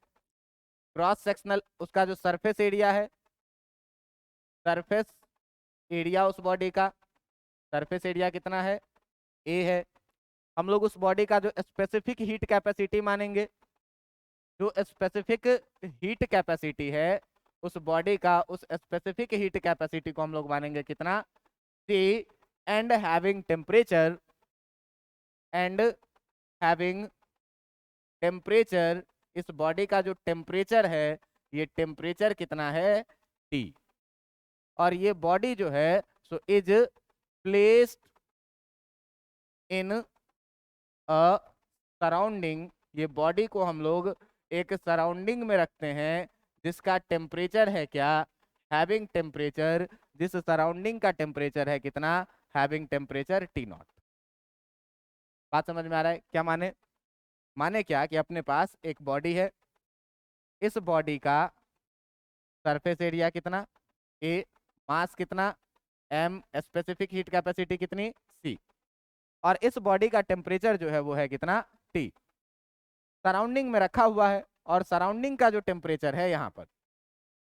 क्रॉस सेक्शनल उसका जो सरफेस एरिया है, सरफेस एरिया उस बॉडी का, सरफेस एरिया कितना है a है। हम लोग उस बॉडी का जो स्पेसिफिक हीट कैपेसिटी मानेंगे, जो स्पेसिफिक हीट कैपेसिटी है उस बॉडी का, उस स्पेसिफिक हीट कैपेसिटी को हम लोग मानेंगे कितना C, एंड हैविंग टेम्परेचर इस बॉडी का जो टेम्परेचर है, ये टेम्परेचर कितना है T। और ये बॉडी जो है so is placed in a surrounding, ये बॉडी को हम लोग एक सराउंडिंग में रखते हैं जिसका टेम्परेचर है क्या हैविंग टेम्परेचर, जिस सराउंडिंग का टेम्परेचर है कितना हैविंग टेम्परेचर T0। बात समझ में आ रहा है क्या? माने क्या कि अपने पास एक बॉडी है, इस बॉडी का सरफेस एरिया कितना A, मास कितना m, स्पेसिफिक हीट कैपेसिटी कितनी C, और इस बॉडी का टेम्परेचर जो है वो है कितना T। सराउंडिंग में रखा हुआ है और सराउंडिंग का जो टेम्परेचर है यहाँ पर,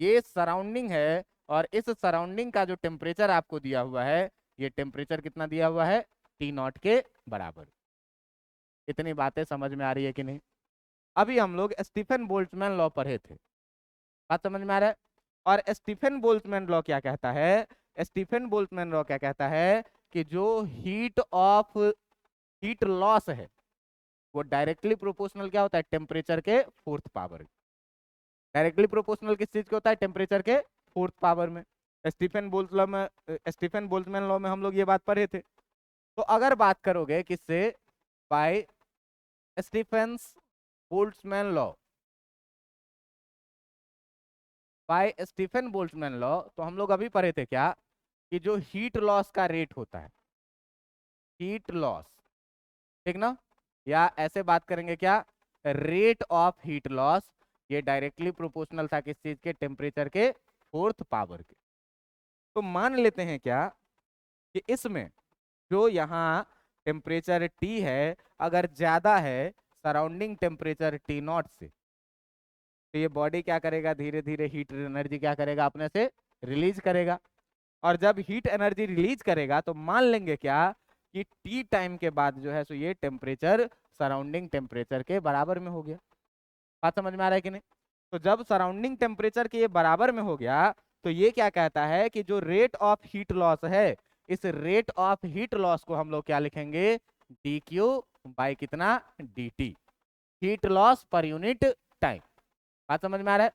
ये सराउंडिंग है और इस सराउंडिंग का जो टेम्परेचर आपको दिया हुआ है, ये टेम्परेचर कितना दिया हुआ है T0 के बराबर। इतनी बातें समझ में आ रही है कि नहीं? अभी हम लोग स्टीफन बोल्ट्जमैन लॉ पढ़े थे, बात समझ में आ रहा है? और स्टीफन बोल्ट्जमैन लॉ क्या कहता है? स्टीफन बोल्ट्जमैन लॉ क्या कहता है कि जो हीट लॉस है वो डायरेक्टली प्रोपोर्शनल क्या होता है टेम्परेचर के फोर्थ पावर। डायरेक्टली प्रोपोर्शनल किस चीज के होता है? टेम्परेचर के फोर्थ पावर में। स्टीफन बोल्ट्जमैन लॉ में हम लोग ये बात पढ़े थे। तो अगर बात करोगे किससे, by Stefan Boltzmann law, by Stefan Boltzmann law, तो हम लोग अभी पढ़े थे क्या कि जो हीट लॉस का रेट होता है, हीट लॉस, ठीक ना, या ऐसे बात करेंगे क्या, रेट ऑफ हीट लॉस, ये डायरेक्टली प्रोपोर्शनल था किस चीज के? टेम्परेचर के फोर्थ पावर के। तो मान लेते हैं क्या कि इसमें जो यहाँ टेम्परेचर T है अगर ज्यादा है सराउंडिंग टेम्परेचर T0 से, तो ये बॉडी क्या करेगा, धीरे धीरे हीट एनर्जी क्या करेगा, अपने से रिलीज करेगा। और जब हीट एनर्जी रिलीज करेगा तो मान लेंगे क्या कि T टाइम के बाद जो है सो ये टेम्परेचर सराउंडिंग टेम्परेचर के बराबर में हो गया। बात समझ में आ रहा है कि नहीं? तो जब सराउंडिंग टेम्परेचर के ये बराबर में हो गया तो ये क्या कहता है कि जो रेट ऑफ हीट लॉस है, इस रेट ऑफ हीट लॉस को हम लोग क्या लिखेंगे, dq बाई कितना dt, heat loss per unit time. बात समझ में आ रहा है?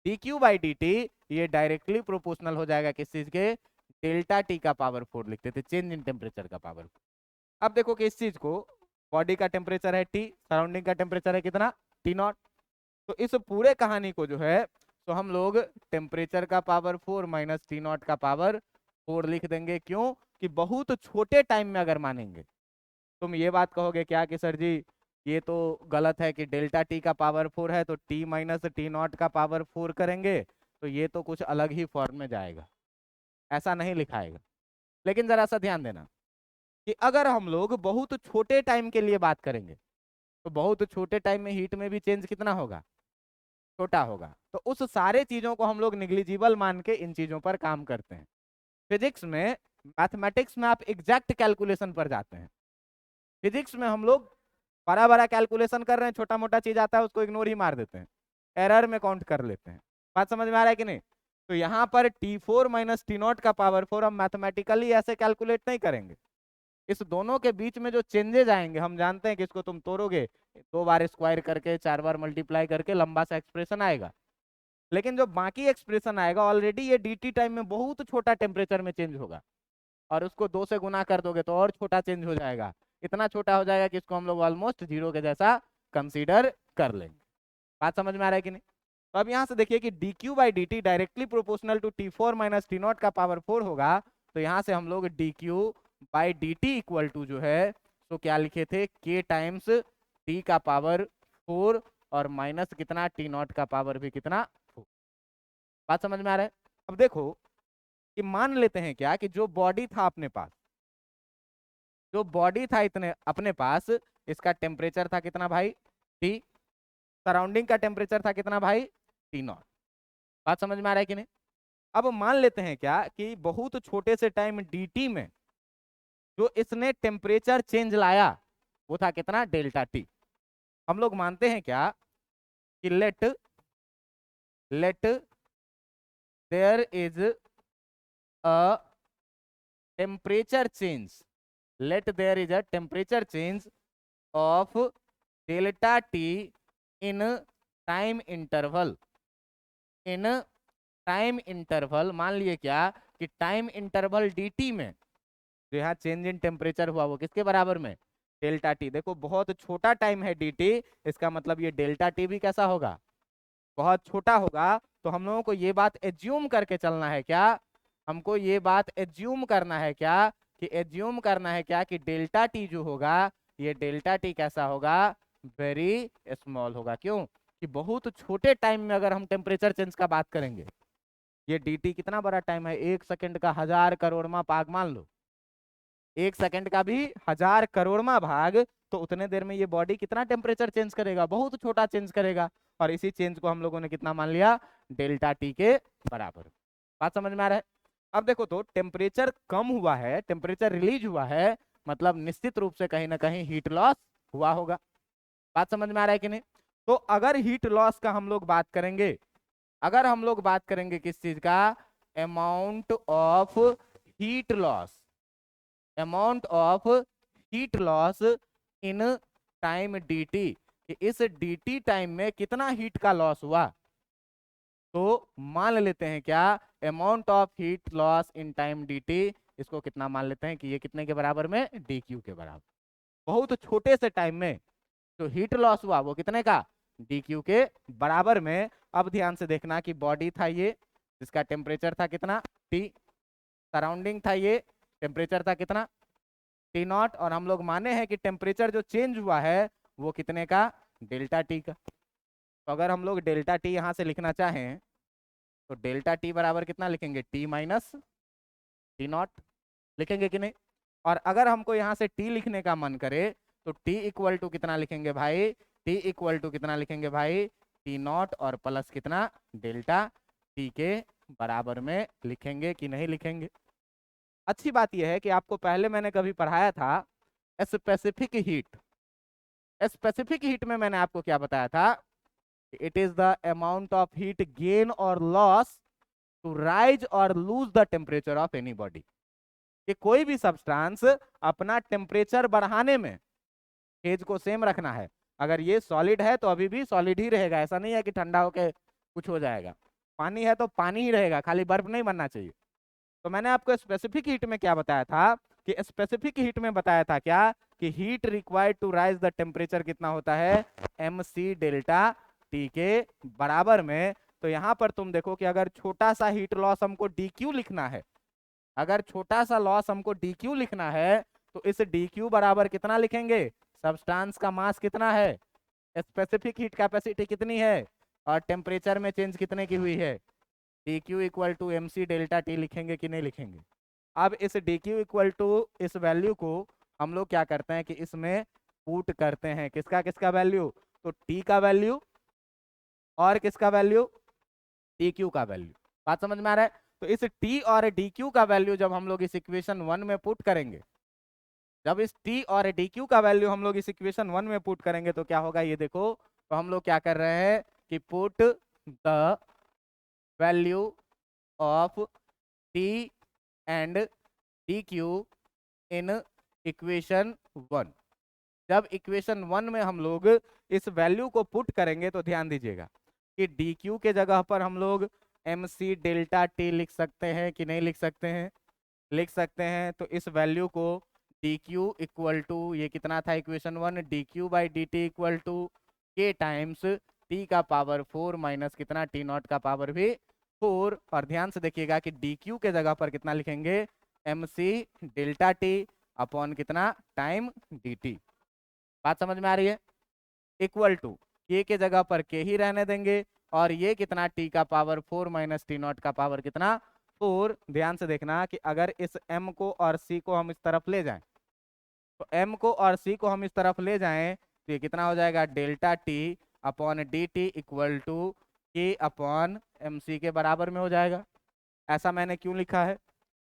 dq बाई dt ये डायरेक्टली प्रोपोर्शनल हो जाएगा किस चीज के, डेल्टा टी का पावर 4 लिखते थे, चेंज इन टेम्परेचर का पावर 4। अब देखो कि इस चीज को, बॉडी का टेम्परेचर है T, सराउंडिंग का टेम्परेचर है कितना T0, तो इस पूरे कहानी को जो है तो हम लोग टेम्परेचर का पावर 4 माइनस T0 का पावर 4 लिख देंगे। क्यों कि बहुत छोटे टाइम में अगर मानेंगे, तुम ये बात कहोगे क्या कि सर जी ये तो गलत है कि डेल्टा टी का पावर 4 है तो T माइनस T0 का पावर 4 करेंगे तो ये तो कुछ अलग ही फॉर्म में जाएगा, ऐसा नहीं लिखाएगा। लेकिन जरा सा ध्यान देना कि अगर हम लोग बहुत छोटे टाइम के लिए बात करेंगे तो बहुत छोटे टाइम में हीट में भी चेंज कितना होगा, छोटा होगा। तो उस सारे चीजों को हम लोग निग्लिजिबल मान के इन चीजों पर काम करते हैं। फिजिक्स में, मैथमेटिक्स में आप एग्जैक्ट कैलकुलेशन पर जाते हैं। फिजिक्स में हम लोग बड़ा बड़ा कैलकुलेशन कर रहे हैं, छोटा मोटा चीज आता है उसको इग्नोर ही मार देते हैं, एरर में काउंट कर लेते हैं। बात समझ में आ रहा है कि नहीं? तो यहाँ पर T4 माइनस T0 का पावर 4 हम मैथमेटिकली ऐसे कैलकुलेट नहीं करेंगे। इस दोनों के बीच में जो चेंजेज आएंगे, हम जानते हैं कि इसको तुम तोड़ोगे 2 बार स्क्वायर करके 4 बार मल्टीप्लाई करके लंबा सा एक्सप्रेशन आएगा, लेकिन जो बाकी एक्सप्रेशन आएगा ऑलरेडी ये dt टाइम में बहुत छोटा टेम्परेचर में चेंज होगा, और उसको 2 से गुना कर दोगे तो और छोटा चेंज हो जाएगा, इतना छोटा हो जाएगा कि इसको हम लोग ऑलमोस्ट जीरो के जैसा कंसीडर कर लेंगे। बात समझ में आ रहा है कि नहीं? तो अब यहाँ से देखिए कि dq by dt directly proportional to T4 minus T0 का पावर 4 होगा। तो यहाँ से हम लोग dq by dt equal to जो है तो क्या लिखे थे, k टाइम्स t का पावर 4 और माइनस कितना T0 का पावर भी कितना 4। बात समझ में आ रहा है? अब देखो कि मान लेते हैं क्या कि जो बॉडी था अपने पास, जो बॉडी था इतने अपने पास, इसका टेम्परेचर था कितना भाई, टी। सराउंडिंग का टेम्परेचर था कितना भाई, टी नॉट। बात समझ में आ रहा है कि नहीं? अब मान लेते हैं क्या कि बहुत छोटे से टाइम dt में जो इसने टेम्परेचर चेंज लाया वो था कितना, डेल्टा टी। हम लोग मानते हैं क्या कि let there is a temperature change, let there is a temperature change of delta t in time interval, in time interval. मान लिए क्या कि टाइम इंटरवल dt में जो यहाँ चेंज इन टेम्परेचर हुआ वो किसके बराबर में, डेल्टा टी। देखो बहुत छोटा टाइम है dt, इसका मतलब ये डेल्टा टी भी कैसा होगा, बहुत छोटा होगा। तो हम लोगों को ये बात एज्यूम करके चलना है क्या, हमको ये बात एज्यूम करना है क्या, कि एज्यूम करना है क्या कि डेल्टा टी जो होगा, ये डेल्टा टी कैसा होगा, वेरी स्मॉल होगा। क्यों कि बहुत छोटे टाइम में अगर हम टेम्परेचर चेंज का बात करेंगे, ये dt कितना बड़ा टाइम है, 1 सेकंड का 1000 करोड़वां भाग मान लो, 1 सेकंड का भी 1000 करोड़वां भाग, तो उतने देर में ये बॉडी कितना टेम्परेचर चेंज करेगा, बहुत छोटा चेंज करेगा। और इसी चेंज को हम लोगों ने कितना मान लिया, डेल्टा टी के बराबर। बात समझ में आ रहा है? अब देखो तो टेम्परेचर कम हुआ है, टेम्परेचर रिलीज हुआ है, मतलब निश्चित रूप से कहीं ना कहीं हीट लॉस हुआ होगा। बात समझ में आ रहा है कि नहीं? तो अगर हीट लॉस का हम लोग बात करेंगे, अगर हम लोग बात करेंगे किस चीज का, amount of heat loss, amount of heat loss in time dt, कि इस dt टाइम में कितना हीट का लॉस हुआ, तो मान लेते हैं क्या amount of heat loss in time dt, इसको कितना मान लेते हैं कि ये कितने के बराबर में, dq के बराबर। बहुत छोटे से टाइम में जो हीट लॉस हुआ वो कितने का, dq के बराबर में। अब ध्यान से देखना कि बॉडी था ये, जिसका टेम्परेचर था कितना, t, सराउंडिंग था ये, टेम्परेचर था कितना, टी नॉट, और हम लोग माने हैं कि टेम्परेचर जो चेंज हुआ है वो कितने का, डेल्टा टी का। तो अगर हम लोग डेल्टा टी यहाँ से लिखना चाहें तो डेल्टा टी बराबर कितना लिखेंगे, टी माइनस टी नॉट लिखेंगे कि नहीं? और अगर हमको यहाँ से टी लिखने का मन करे तो टी इक्वल टू कितना लिखेंगे भाई, टी इक्वल टू कितना लिखेंगे भाई, टी नॉट और प्लस कितना, डेल्टा टी के बराबर में लिखेंगे कि नहीं लिखेंगे? अच्छी बात यह है कि आपको पहले मैंने कभी पढ़ाया था स्पेसिफिक हीट। स्पेसिफिक हीट में मैंने आपको क्या बताया था, it is the amount of heat gain और लॉस टू राइज और lose the temperature of any body. कि कोई भी सब्सटेंस अपना टेम्परेचर बढ़ाने में फेज को सेम रखना है। अगर ये सॉलिड है तो अभी भी सॉलिड ही रहेगा, ऐसा नहीं है कि ठंडा होके कुछ हो जाएगा। पानी है तो पानी ही रहेगा, खाली बर्फ नहीं बनना चाहिए। तो मैंने आपको स्पेसिफिक हीट में क्या बताया था, कि स्पेसिफिक हीट में बताया था क्या कि heat required to raise the temperature कितना होता है, mc डेल्टा टी के बराबर में। तो यहाँ पर तुम देखो कि अगर छोटा सा हीट लॉस हमको dq लिखना है, अगर छोटा सा लॉस हमको dq लिखना है तो इस dq बराबर कितना लिखेंगे, सब्सटेंस का मास कितना है, स्पेसिफिक हीट कैपेसिटी कितनी है, और टेम्परेचर में चेंज कितने की हुई है, dq equal to mc delta T लिखेंगे कि नहीं लिखेंगे? अब इस dq इक्वल टू इस वैल्यू को हम लोग क्या करते हैं कि इसमें पुट करते हैं, किसका किसका वैल्यू, तो t का वैल्यू और किसका वैल्यू, dq का वैल्यू। बात समझ में आ रहा है? तो इस t और dq का वैल्यू जब हम लोग इस इक्वेशन 1 में पुट करेंगे, जब इस t और dq का वैल्यू हम लोग इस इक्वेशन 1 में पुट करेंगे तो क्या होगा, ये देखो। तो हम लोग क्या कर रहे हैं कि put the value of t and dq in equation 1। जब इक्वेशन 1 में हम लोग इस वैल्यू को पुट करेंगे तो ध्यान दीजिएगा कि dq के जगह पर हम लोग mc डेल्टा t लिख सकते हैं कि नहीं लिख सकते हैं, लिख सकते हैं। तो इस वैल्यू को dq इक्वल टू, ये कितना था equation 1, dq by dt equal to k times t का पावर 4 माइनस कितना, t नॉट का पावर भी 4। और ध्यान से देखिएगा कि dq के जगह पर कितना लिखेंगे, mc डेल्टा t अपॉन कितना, टाइम dt। बात समझ में आ रही है? इक्वल टू k के जगह पर k ही रहने देंगे, और ये कितना t का पावर 4 माइनस टी नॉट का पावर कितना 4, ध्यान से देखना कि अगर इस m को और c को हम इस तरफ ले जाएं, तो m को और c को हम इस तरफ ले जाएं तो ये कितना हो जाएगा, delta T upon D T equal to K upon M C के बराबर में हो जाएगा। ऐसा मैंने क्यों लिखा है?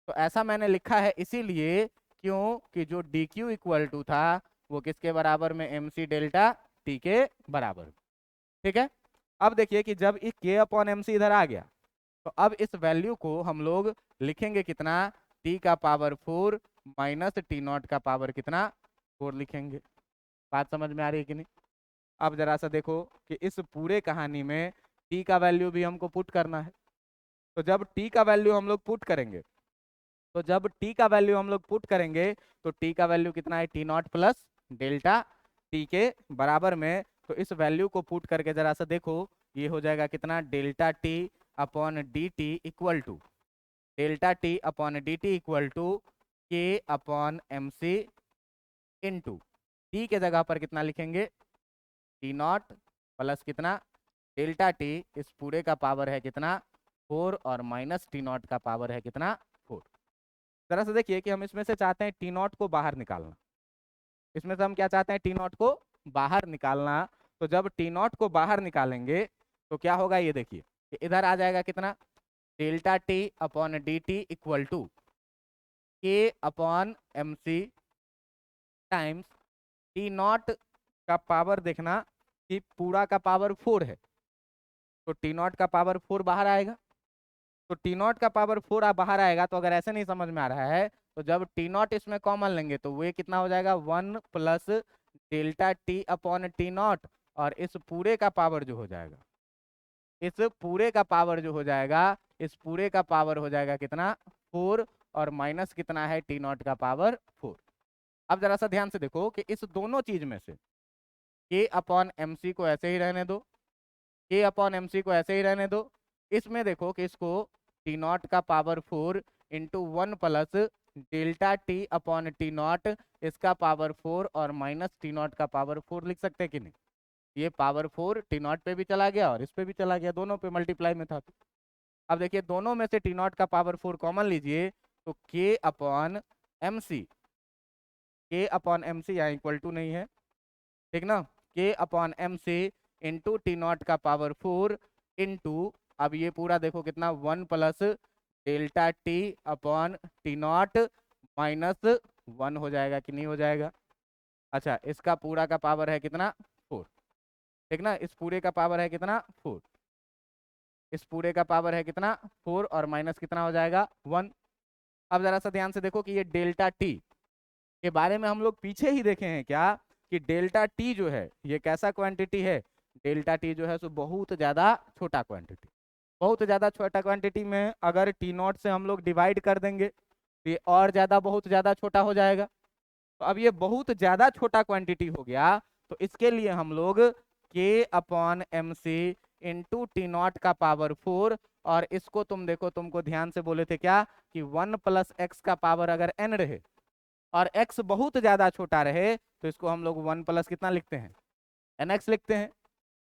तो ऐसा मैंने लिखा है इसीलिए क्यों कि जो डी क्यू इक्वल टू था वो किसके बराबर में, एम सी डेल्टा टी के बराबर। ठीक है, अब देखिए कि जब ये के अपॉन एम सी इधर आ गया तो अब इस वैल्यू को हम लोग लिखेंगे कितना, टी का पावर 4 माइनस टी नॉट का पावर कितना, 4 लिखेंगे। बात समझ में आ रही है कि नहीं? अब जरा सा देखो कि इस पूरे कहानी में टी का वैल्यू भी हमको पुट करना है। तो जब टी का वैल्यू हम लोग पुट करेंगे, तो जब टी का वैल्यू हम लोग पुट करेंगे तो टी का वैल्यू कितना है, T not plus delta T के बराबर में। तो इस वैल्यू को पुट करके जरा सा देखो, ये हो जाएगा कितना, delta T upon D T equal to, delta T upon D T equal to K upon M C into T के जगह पर कितना लिखेंगे, टी नॉट प्लस कितना, डेल्टा टी, इस पूरे का पावर है कितना 4 और माइनस टी नॉट का पावर है कितना 4। जरा से देखिए कि हम इसमें से चाहते हैं टी नॉट को बाहर निकालना। इसमें से हम क्या चाहते हैं, टी नॉट को बाहर निकालना। तो जब टी नॉट को बाहर निकालेंगे तो क्या होगा, ये देखिए कि इधर आ जाएगा कितना, delta T upon D T equal to K upon M C times T not का पावर, देखना कि पूरा का पावर 4 है तो टी नॉट का पावर 4 बाहर आएगा। तो टी नॉट का पावर 4 बाहर आएगा, तो अगर ऐसे नहीं समझ में आ रहा है तो जब टी नॉट इसमें कॉमन लेंगे तो वो कितना हो जाएगा, 1 plus delta T upon T not, और इस पूरे का पावर जो हो जाएगा, इस पूरे का पावर जो हो जाएगा, इस पूरे का पावर हो जाएगा कितना 4, और माइनस कितना है, टी नॉट का पावर 4। अब जरा सा ध्यान से देखो कि इस दोनों चीज में से के अपॉन एम सी को ऐसे ही रहने दो, के अपॉन एम सी को ऐसे ही रहने दो। इसमें देखो कि इसको टी नॉट का power 4 into 1 plus delta T upon T not, इसका पावर 4 और माइनस टी नॉट का पावर 4 लिख सकते हैं कि नहीं? ये पावर 4 टी नॉट पे भी चला गया और इस पे भी चला गया, दोनों पे मल्टीप्लाई में था। तो अब देखिए दोनों में से टी नॉट का पावर 4 कॉमन लीजिए तो के अपॉन एम सी, के अपॉन एम सी यहाँ इक्वल टू नहीं है, ठीक ना, K upon M C into T not का पावर 4 इंटू, अब ये पूरा देखो कितना, 1 plus delta T upon T naught minus 1 हो जाएगा कि नहीं हो जाएगा? अच्छा, इसका पूरा का पावर है कितना 4, ठीक ना, इस पूरे का पावर है कितना 4, इस पूरे का पावर है कितना 4 और माइनस कितना हो जाएगा 1। अब जरा सा ध्यान से देखो कि ये डेल्टा टी के बारे में हम लोग पीछे ही देखे हैं क्या, कि डेल्टा टी जो है ये कैसा क्वांटिटी है, डेल्टा टी जो है सो बहुत ज़्यादा छोटा क्वांटिटी, बहुत ज़्यादा छोटा क्वांटिटी में अगर टी नॉट से हम लोग डिवाइड कर देंगे तो ये और ज़्यादा बहुत ज़्यादा छोटा हो जाएगा। तो अब ये बहुत ज़्यादा छोटा क्वांटिटी हो गया, तो इसके लिए हम लोग K upon M C into T not का पावर 4, और इसको तुम देखो, तुमको ध्यान से बोले थे क्या कि 1 प्लस एक्स का पावर अगर एन रहे और x बहुत ज्यादा छोटा रहे तो इसको हम लोग 1 प्लस कितना लिखते हैं, एन एक्स लिखते हैं।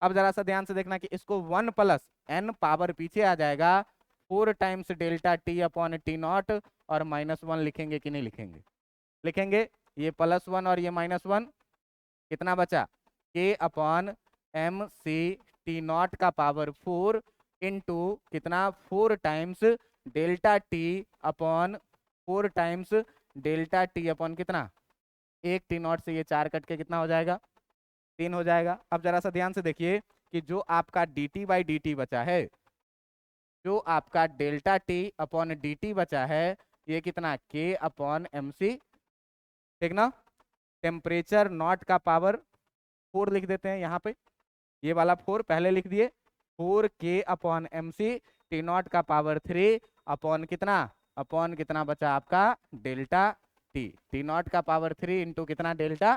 अब जरा सा ध्यान से देखना कि इसको 1 प्लस एन पावर पीछे आ जाएगा 4 times delta T upon T not, और माइनस 1 लिखेंगे कि नहीं लिखेंगे? लिखेंगे। ये +1 और ये -1 कितना बचा, K upon M C T not का पावर 4 इंटू कितना, 4 times delta T upon 4 times delta T upon कितना, एक टी नॉट से ये 4 कट के कितना हो जाएगा, 3 हो जाएगा। अब जरा सा ध्यान से देखिए कि जो आपका D T by D T बचा है, जो आपका delta T upon D T बचा है, ये कितना, के अपॉन एम सी, ठीक ना, टेम्परेचर नॉट का पावर 4 लिख देते हैं यहाँ पे, ये वाला 4 पहले लिख दिए, 4 K upon M C T not का पावर 3 अपॉन कितना, अपॉन कितना बचा आपका डेल्टा टी, टी नॉट का पावर 3 इंटू कितना, डेल्टा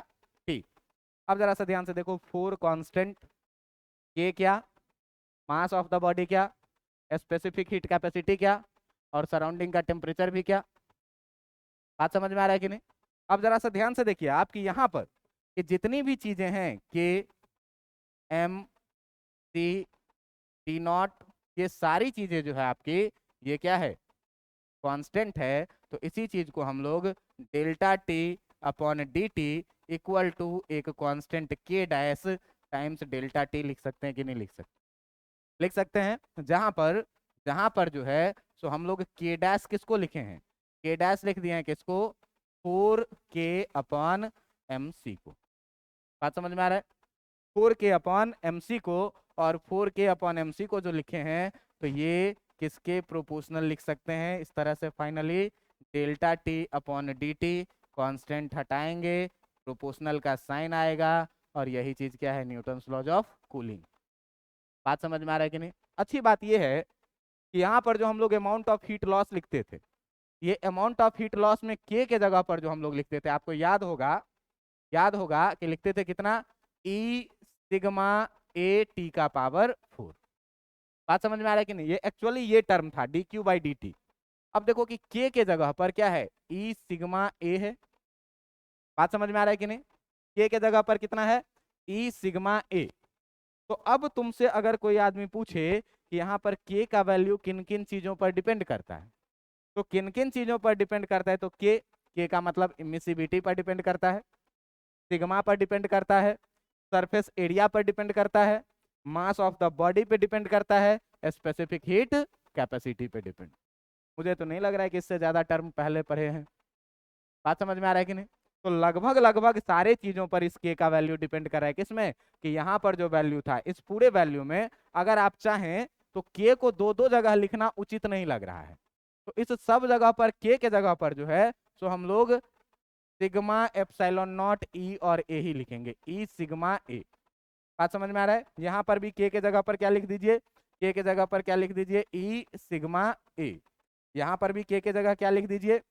टी। अब जरा सा ध्यान से देखो, 4 कांस्टेंट, के क्या, मास ऑफ द बॉडी क्या, स्पेसिफिक हीट कैपेसिटी क्या, और सराउंडिंग का टेम्परेचर भी क्या। बात समझ में आ रहा है कि नहीं? अब जरा सा ध्यान से देखिए आपकी यहाँ पर कि जितनी भी चीजें हैं, के एम सी टी नॉट, ये सारी चीजें जो है आपकी, ये क्या है, कांस्टेंट है, तो इसी चीज को हम लोग delta T upon D T equal to एक constant K dash times delta T लिख सकते हैं कि नहीं लिख सकते? लिख सकते हैं। जहां पर जो है सो हम लोग के डैश किसको लिखे हैं? के डैश लिख दिए हैं किसको? 4k अपॉन एम सी को। बात समझ में आ रहा है? 4k अपॉन एम सी को, और 4k अपॉन एम सी को जो लिखे हैं तो ये किसके प्रोपोर्शनल लिख सकते हैं इस तरह से? Finally delta T upon D T, constant हटाएंगे, प्रोपोर्शनल का साइन आएगा, और यही चीज क्या है? Newton's laws of cooling. बात समझ में आ रहा है कि नहीं? अच्छी बात यह है कि यहाँ पर जो हम लोग अमाउंट ऑफ हीट लॉस लिखते थे, ये अमाउंट ऑफ हीट लॉस में के जगह पर जो हम लोग लिखते थे, आपको याद होगा कि लिखते थे कितना? ई सिग्मा ए टी का पावर 4। बात समझ में आ रहा है कि नहीं? ये एक्चुअली ये टर्म था D Q by D T. अब देखो कि के जगह पर क्या है? ई सिग्मा ए है। बात समझ में आ रहा है कि नहीं? के जगह पर कितना है? ई सिग्मा ए। तो अब तुमसे अगर कोई आदमी पूछे कि यहाँ पर के का वैल्यू किन किन चीजों पर डिपेंड करता है, तो किन किन चीजों पर डिपेंड करता है? तो के का मतलब इमिसिबिलिटी पर डिपेंड करता है, सिग्मा पर डिपेंड करता है, सरफेस एरिया पर डिपेंड करता है, मास ऑफ द बॉडी पे डिपेंड करता है, स्पेसिफिक हीट कैपेसिटी पे डिपेंड। मुझे तो नहीं लग रहा है कि इससे ज्यादा टर्म पहले पढ़े हैं। बात समझ में आ रहा है कि नहीं? तो लगभग लगभग सारे चीजों पर इस के का वैल्यू डिपेंड कर रहा है। किसमें? कि यहाँ पर जो वैल्यू था, इस पूरे वैल्यू में अगर आप चाहें तो के को दो दो जगह लिखना उचित नहीं लग रहा है, तो इस सब जगह पर के जगह पर जो है सो हम लोग सिग्मा एप्सिलॉन नॉट ई और ए ही लिखेंगे, ई सिग्मा ए। बात समझ में आ रहा है? यहाँ पर भी के जगह पर क्या लिख दीजिए? के जगह पर क्या लिख दीजिए? ई सिग्मा ए। यहाँ पर भी के जगह क्या लिख दीजिए?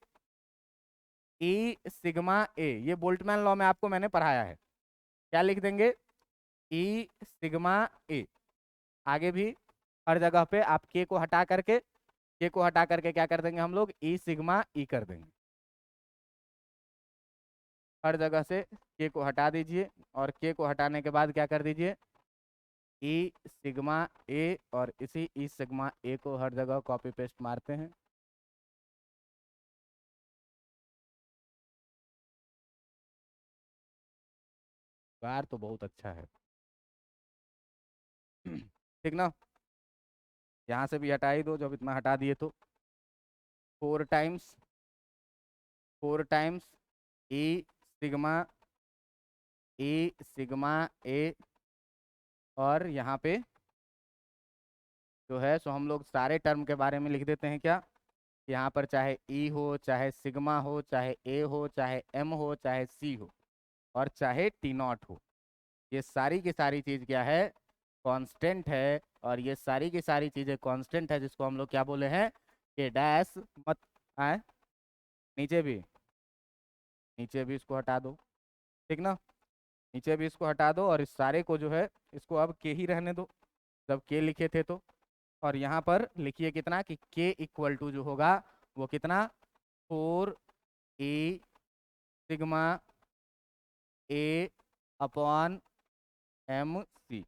ई सिग्मा ए। ये बोल्टमैन लॉ में आपको मैंने पढ़ाया है। क्या लिख देंगे? ई सिग्मा ए। आगे भी हर जगह पे आप के को हटा करके क्या कर देंगे हम लोग? ई सिग्मा ई कर देंगे। हर जगह से के को हटा दीजिए, और के को हटाने के बाद क्या कर दीजिए? ई सिग्मा ए, और इसी ई सिग्मा ए को हर जगह कॉपी पेस्ट मारते हैं। बार तो बहुत अच्छा है। ठीक ना? यहाँ से भी हटा ही दो, जब इतना हटा दिए तो। 4 टाइम्स सिग्मा ई सिग्मा ए, और यहाँ पे जो है सो हम लोग सारे टर्म के बारे में लिख देते हैं। क्या? यहाँ पर चाहे ई हो, चाहे सिग्मा हो, चाहे ए हो, चाहे एम हो, चाहे सी हो, और चाहे टी नॉट हो, ये सारी की सारी चीज़ क्या है? कांस्टेंट है। और ये सारी की सारी चीज़ें कांस्टेंट है, जिसको हम लोग क्या बोले हैं? कि डैश मत आए। नीचे भी इसको हटा दो। ठीक ना? नीचे भी इसको हटा दो, और इस सारे को जो है इसको अब के ही रहने दो, जब के लिखे थे तो। और यहाँ पर लिखिए कितना? कि के इक्वल टू जो होगा वो कितना? 4 sigma A upon M C,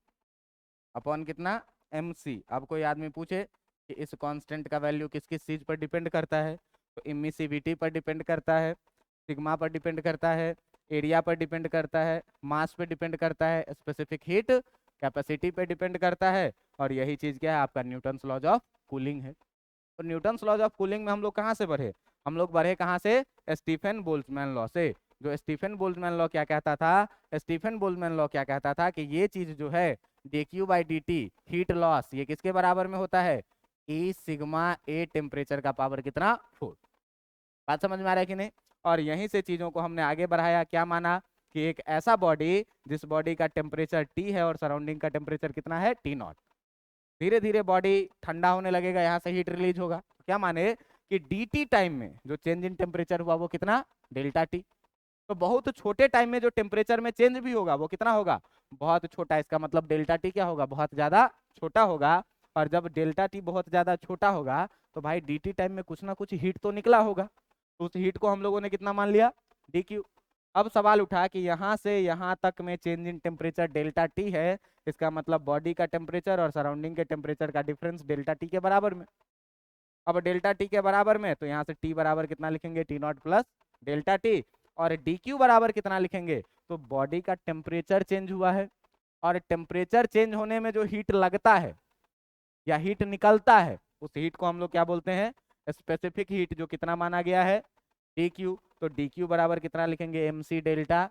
upon कितना? M C. अब कोई आदमी पूछे कि इस कांस्टेंट का वैल्यू किस किस चीज़ पर डिपेंड करता है, तो इमिसिविटी पर डिपेंड करता है, सिग्मा पर डिपेंड करता है, एरिया पर डिपेंड करता है, मास पे डिपेंड करता है, स्पेसिफिक हीट कैपेसिटी पे डिपेंड करता है, और यही चीज़ क्या है? आपका न्यूटन्स लॉज ऑफ कूलिंग है। तो न्यूटन्स लॉज ऑफ कूलिंग में हम लोग कहाँ से बढ़े? हम लोग बढ़े कहाँ से? स्टीफन बोल्ट्जमैन लॉ से। जो स्टीफन बोल्ट्जमैन लॉ क्या कहता था? स्टीफन बोल्ट्जमैन लॉ क्या कहता था कि ये चीज जो है D Q by D T, heat loss, ये किसके बराबर में होता है? ई सिग्मा ए, टेम्परेचर का पावर कितना? 4। बात समझ में आ रहा है कि नहीं? और यहीं से चीजों को हमने आगे बढ़ाया। क्या माना? कि एक ऐसा बॉडी जिस बॉडी का टेम्परेचर टी है और सराउंडिंग का टेम्परेचर कितना है? T not. धीरे धीरे बॉडी ठंडा होने लगेगा, यहाँ से हीट रिलीज होगा। क्या माने? कि डी टी टाइम में जो चेंज इन टेम्परेचर हुआ वो कितना? Delta T. तो बहुत छोटे टाइम में जो टेम्परेचर में चेंज भी होगा वो कितना होगा? बहुत छोटा। इसका मतलब डेल्टा टी क्या होगा? बहुत ज्यादा छोटा होगा। और जब डेल्टा टी बहुत ज्यादा छोटा होगा तो भाई डी टी टाइम में कुछ ना कुछ हीट तो निकला होगा, तो उस हीट को हम लोगों ने कितना मान लिया? D Q. अब सवाल उठा कि यहाँ से यहाँ तक में change in temperature delta T है, इसका मतलब बॉडी का टेम्परेचर और सराउंडिंग के टेम्परेचर का डिफरेंस डेल्टा टी के बराबर में। अब डेल्टा टी के बराबर में, तो यहाँ से टी बराबर कितना लिखेंगे, T not plus delta T, और डी क्यू बराबर कितना लिखेंगे, तो बॉडी का टेम्परेचर चेंज हुआ है, और टेम्परेचर चेंज होने में जो हीट लगता है या हीट निकलता है, उस हीट को हम लोग क्या बोलते हैं, स्पेसिफिक हीट, जो कितना माना गया है, डी क्यू। तो डी क्यू बराबर कितना लिखेंगे, एम सी डेल्टा,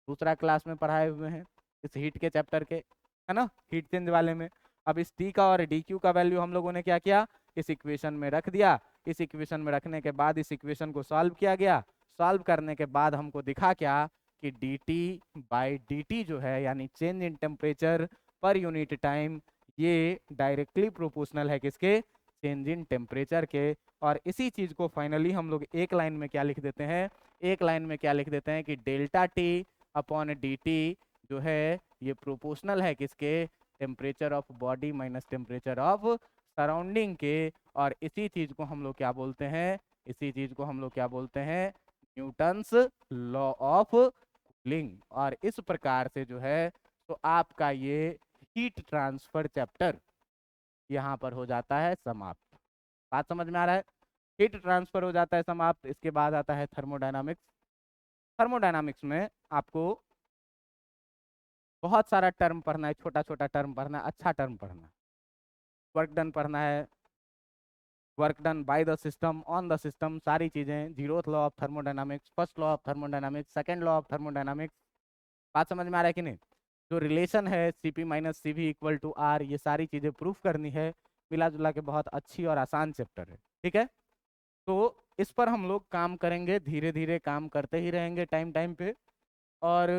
दूसरा क्लास में पढ़ाए हुए हैं इस हीट के चैप्टर के, है ना, हीट चेंज वाले में। अब इस टी का और डी क्यू का वैल्यू हम लोगों ने क्या किया, इस इक्वेशन में रख दिया। इस इक्वेशन में रखने के बाद इस इक्वेशन को सॉल्व किया गया। सॉल्व करने के बाद हमको दिखा क्या कि D T by D T जो है, यानी change in temperature per unit time, ये डायरेक्टली प्रोपोर्शनल है किसके, चेंज इन टेम्परेचर के। और इसी चीज को फाइनली हम लोग एक लाइन में क्या लिख देते हैं, एक लाइन में क्या लिख देते हैं कि delta T upon D T जो है ये प्रोपोर्शनल है किसके, temperature of body minus temperature of surrounding के। और इसी चीज को हम लोग क्या बोलते हैं, इसी चीज को हम लोग क्या बोलते हैं, न्यूटन्स लॉ ऑफ कूलिंग। और इस प्रकार से जो है तो आपका ये हीट ट्रांसफर चैप्टर यहाँ पर हो जाता है समाप्त। बात समझ में आ रहा है, हीट ट्रांसफर हो जाता है समाप्त। इसके बाद आता है थर्मोडायनामिक्स। थर्मोडायनामिक्स में आपको बहुत सारा टर्म पढ़ना है, छोटा छोटा टर्म पढ़ना है, अच्छा टर्म पढ़ना है। वर्क डन पढ़ना है, work done by the system, on the system, सारी चीजें, zeroth law of thermodynamics, first law of thermodynamics, second law of thermodynamics. बात समझ में आ रहा है कि नहीं, जो रिलेशन है CP minus CV equal to R, ये सारी चीजें प्रूफ करनी है। मिला जुला के बहुत अच्छी और आसान चैप्टर है, ठीक है। तो इस पर हम लोग काम करेंगे, धीरे धीरे काम करते ही रहेंगे टाइम टाइम पे। और